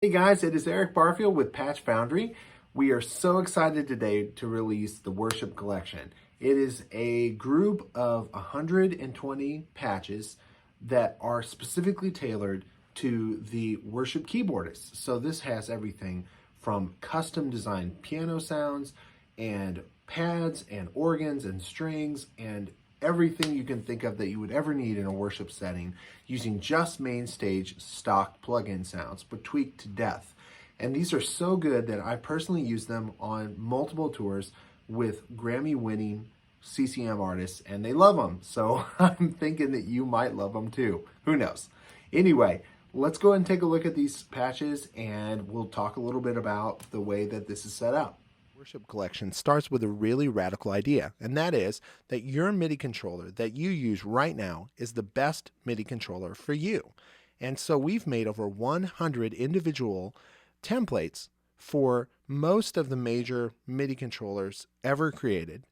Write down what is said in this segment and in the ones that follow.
Hey guys, it is Eric Barfield with Patch Foundry. We are so excited today to release the Worship Collection. It is a group of 120 patches that are specifically tailored to the worship keyboardists. So this has everything from custom designed piano sounds and pads and organs and strings and everything you can think of that you would ever need in a worship setting using just main stage stock plug-in sounds, but tweaked to death. And these are so good that I personally use them on multiple tours with Grammy-winning CCM artists, and they love them. So I'm thinking that you might love them too. Who knows? Anyway, let's go ahead and take a look at these patches, and we'll talk a little bit about the way that this is set up. Worship Collection starts with a really radical idea, and that is that your MIDI controller that you use right now is the best MIDI controller for you. And so we've made over 100 individual templates for most of the major MIDI controllers ever created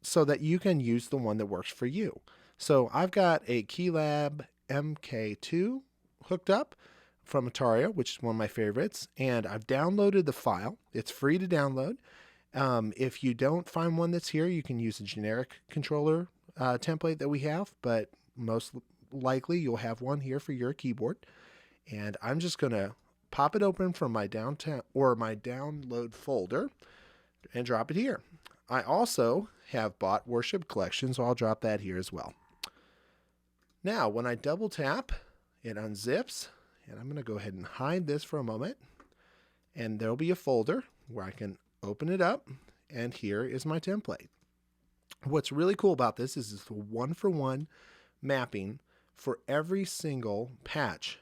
so that you can use the one that works for you. So I've got a Keylab MK2 hooked up from Ataria, which is one of my favorites, and I've downloaded the file. It's free to download. If you don't find one that's here, you can use a generic controller template that we have, but most likely you'll have one here for your keyboard. And I'm just going to pop it open from my download folder and drop it here. I also have bought Worship Collection, so I'll drop that here as well. Now, when I double tap, it unzips. And I'm going to go ahead and hide this for a moment. And there'll be a folder where I can open it up. And here is my template. What's really cool about this is it's a one-for-one mapping for every single patch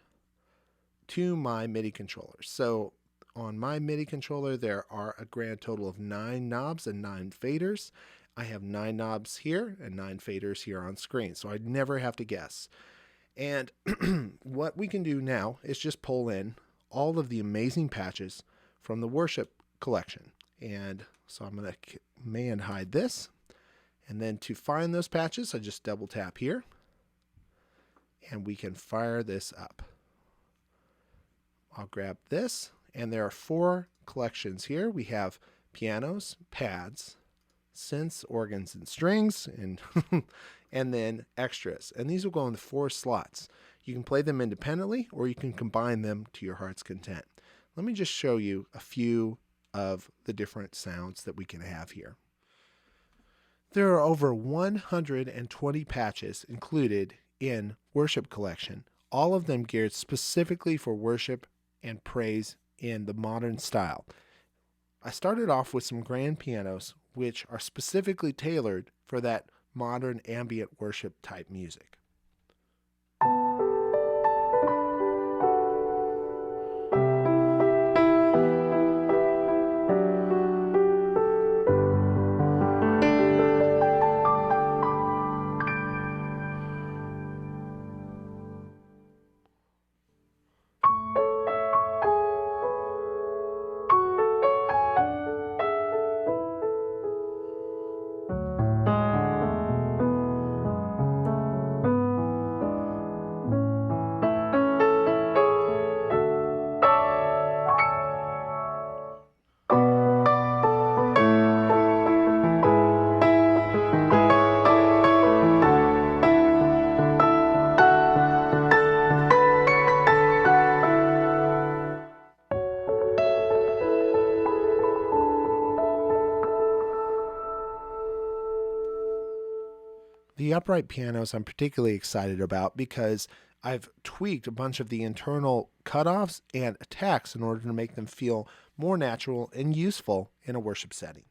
to my MIDI controller. So on my MIDI controller, there are a grand total of 9 knobs and 9 faders. I have 9 knobs here and 9 faders here on screen. So I never have to guess. And what we can do now is just pull in all of the amazing patches from the Worship Collection. And so I'm going to command hide this. And then to find those patches, I just double tap here. And we can fire this up. I'll grab this. And there are 4 collections here. We have pianos, pads, synths, organs, and strings, and and then extras. And these will go in the 4 slots. You can play them independently or you can combine them to your heart's content. Let me just show you a few of the different sounds that we can have here. There are over 120 patches included in Worship Collection, all of them geared specifically for worship and praise in the modern style. I started off with some grand pianos which are specifically tailored for that modern ambient worship type music. The upright pianos I'm particularly excited about because I've tweaked a bunch of the internal cutoffs and attacks in order to make them feel more natural and useful in a worship setting.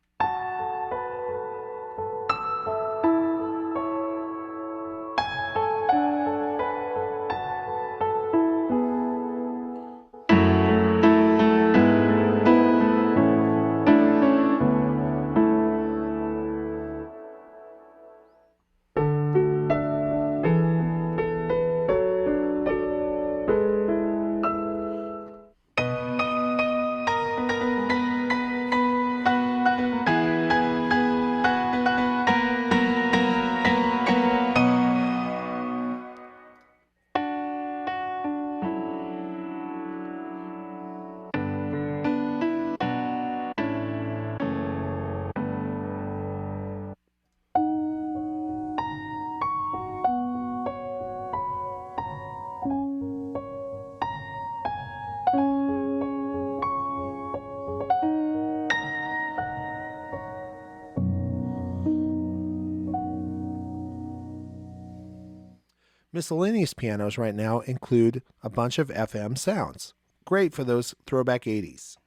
Miscellaneous pianos right now include a bunch of FM sounds. Great for those throwback 80s.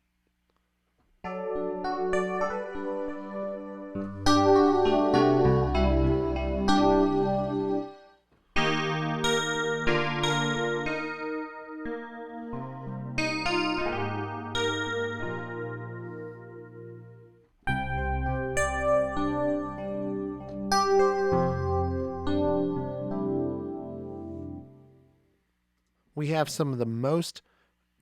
We have some of the most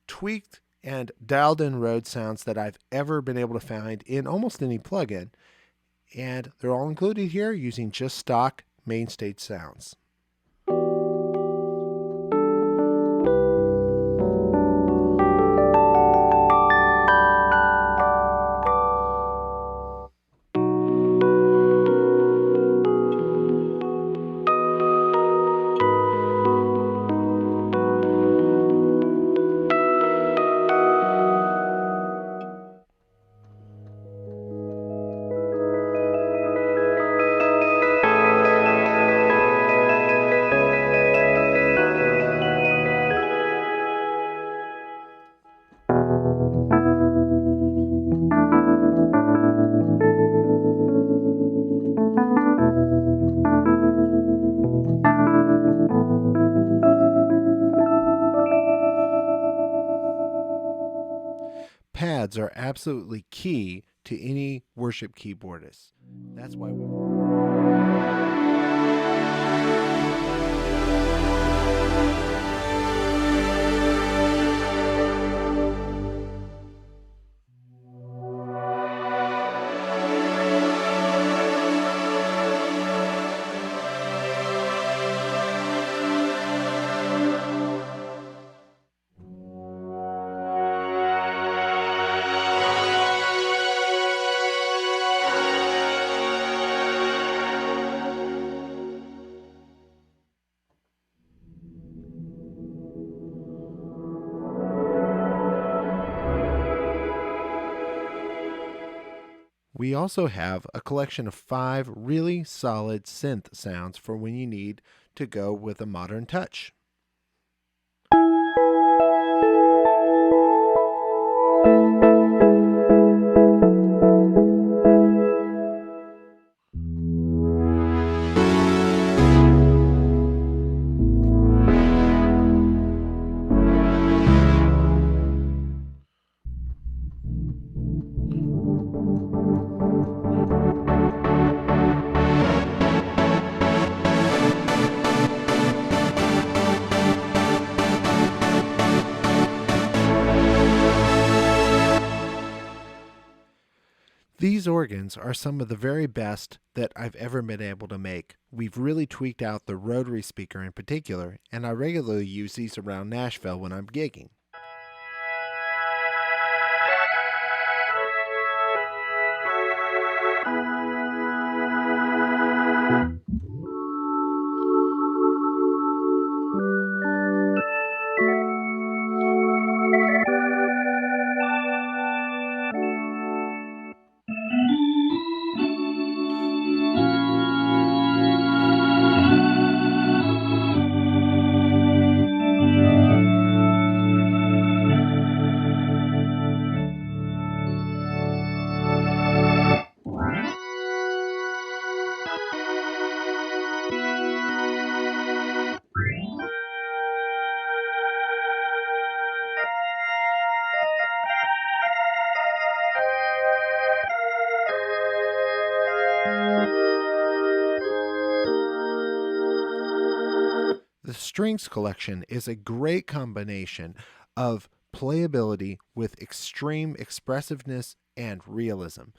tweaked and dialed in Rhodes sounds that I've ever been able to find in almost any plugin, and they're all included here using just stock main stage sounds. Pads are absolutely key to any worship keyboardist. That's why we also have a collection of 5 really solid synth sounds for when you need to go with a modern touch. These organs are some of the very best that I've ever been able to make. We've really tweaked out the Rotary Speaker in particular, and I regularly use these around Nashville when I'm gigging. The strings collection is a great combination of playability with extreme expressiveness and realism.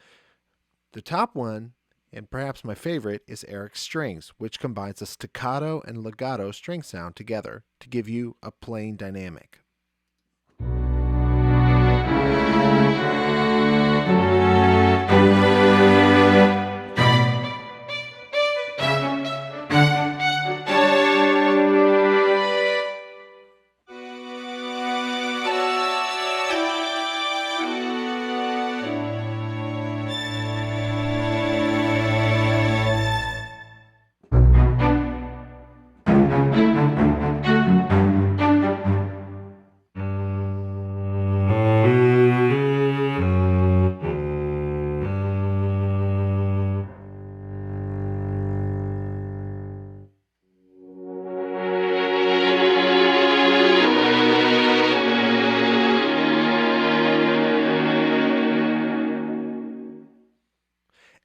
The top one, and perhaps my favorite, is Eric's Strings, which combines a staccato and legato string sound together to give you a playing dynamic.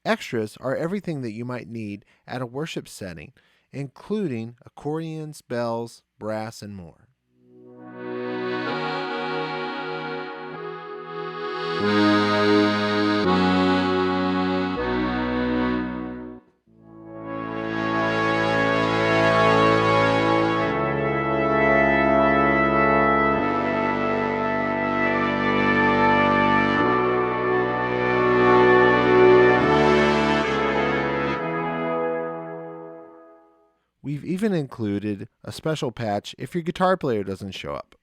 Extras are everything that you might need at a worship setting, including accordions, bells, brass, and more. We've even included a special patch if your guitar player doesn't show up.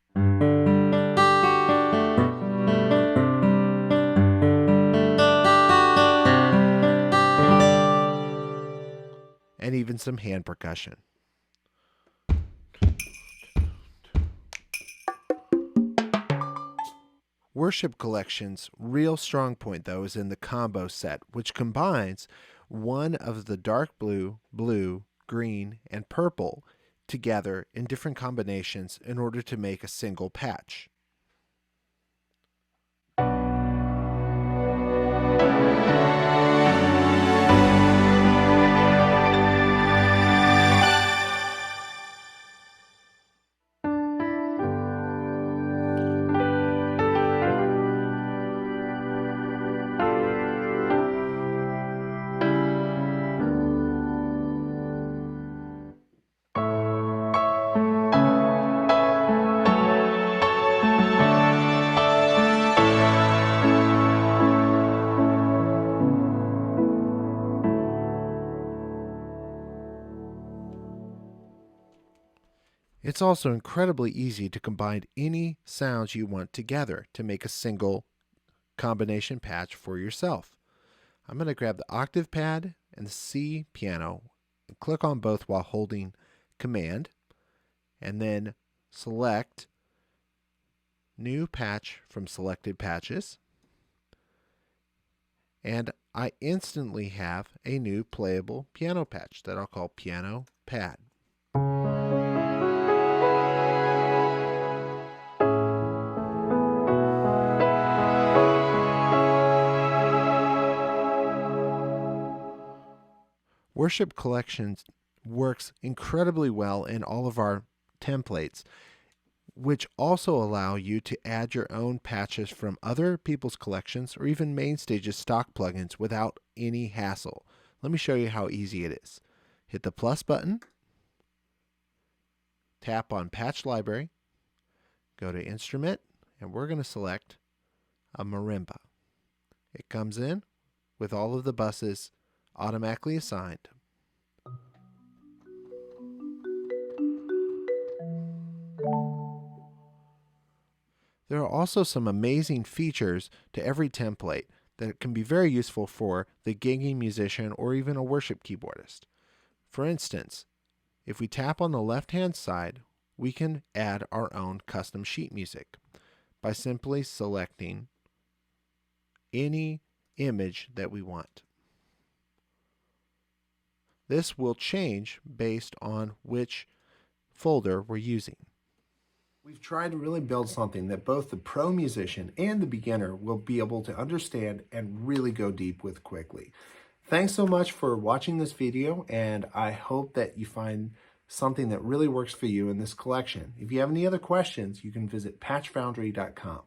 And even some hand percussion. Worship Collection's real strong point, though, is in the combo set, which combines one of the dark blue, green, and purple together in different combinations in order to make a single patch. It's also incredibly easy to combine any sounds you want together to make a single combination patch for yourself. I'm going to grab the octave pad and the C piano and click on both while holding Command, and then select New Patch from Selected Patches, and I instantly have a new playable piano patch that I'll call Piano Pad. Worship Collections works incredibly well in all of our templates, which also allow you to add your own patches from other people's collections or even Mainstage's stock plugins without any hassle. Let me show you how easy it is. Hit the plus button, tap on Patch Library, go to Instrument, and we're going to select a marimba. It comes in with all of the buses automatically assigned. There are also some amazing features to every template that can be very useful for the gigging musician or even a worship keyboardist. For instance, if we tap on the left-hand side, we can add our own custom sheet music by simply selecting any image that we want. This will change based on which folder we're using. We've tried to really build something that both the pro musician and the beginner will be able to understand and really go deep with quickly. Thanks so much for watching this video, and I hope that you find something that really works for you in this collection. If you have any other questions, you can visit patchfoundry.com.